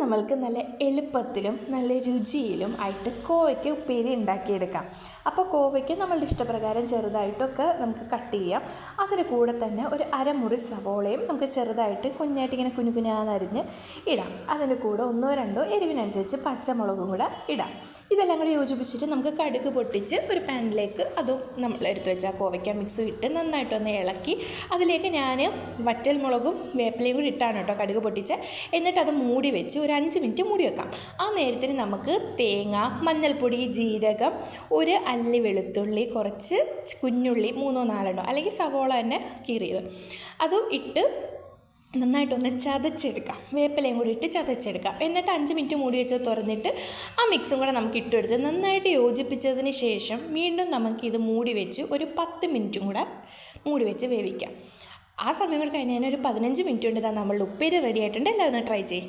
നമ്മൾക്ക് നല്ല എളുപ്പത്തിലും നല്ല രുചിയിലും ആയിട്ട് കോവയ്ക്ക് ഉപ്പേരി ഉണ്ടാക്കിയെടുക്കാം. അപ്പോൾ കോവയ്ക്ക് നമ്മളുടെ ഇഷ്ടപ്രകാരം ചെറുതായിട്ടൊക്കെ നമുക്ക് കട്ട് ചെയ്യാം. അതിന് കൂടെ തന്നെ ഒരു അരമുറി സവോളയും നമുക്ക് ചെറുതായിട്ട് കുഞ്ഞായിട്ട് ഇങ്ങനെ കുനുകുനാന്നരിഞ്ഞ് ഇടാം. അതിന് കൂടെ 1-2 എരിവിനനുസരിച്ച് പച്ചമുളകും കൂടെ ഇടാം. ഇതെല്ലാം കൂടി യോജിപ്പിച്ചിട്ട് നമുക്ക് കടുക് പൊട്ടിച്ച് ഒരു പാനിലേക്ക് അതും നമ്മൾ എടുത്ത് വെച്ചാൽ കോവയ്ക്ക മിക്സും ഇട്ട് നന്നായിട്ടൊന്ന് ഇളക്കി അതിലേക്ക് ഞാൻ വറ്റൽ മുളകും വേപ്പിലയും കൂടി ഇട്ടാണ് കേട്ടോ കടുക് പൊട്ടിച്ച്. എന്നിട്ട് അത് മൂടി വെച്ച് ഒരു 5 മിനിറ്റ് മൂടി വെക്കാം. ആ നേരത്തിന് നമുക്ക് തേങ്ങ, മഞ്ഞൾപ്പൊടി, ജീരകം, ഒരു അല്ലി വെളുത്തുള്ളി, കുറച്ച് കുഞ്ഞുള്ളി 3-4 അല്ലെങ്കിൽ സവോള തന്നെ കീറിയത് അതും ഇട്ട് നന്നായിട്ടൊന്ന് ചതച്ചെടുക്കാം. വേപ്പിലയും കൂടി ഇട്ട് ചതച്ചെടുക്കാം. എന്നിട്ട് 5 മിനിറ്റ് മൂടി വെച്ച് തുറന്നിട്ട് ആ മിക്സും കൂടെ നമുക്ക് ഇട്ടെടുത്ത് നന്നായിട്ട് യോജിപ്പിച്ചതിന് ശേഷം വീണ്ടും നമുക്കിത് മൂടി വെച്ച് ഒരു 10 മിനിറ്റും കൂടെ മൂടി വെച്ച് വേവിക്കാം. ആ സമയം കൂടെ കഴിഞ്ഞാൽ ഒരു 15 മിനിറ്റ് കൊണ്ട് നമ്മളുടെ ഉപ്പേരി റെഡി ആയിട്ടുണ്ട്. എല്ലാവരും ഒന്ന് ട്രൈ ചെയ്യും.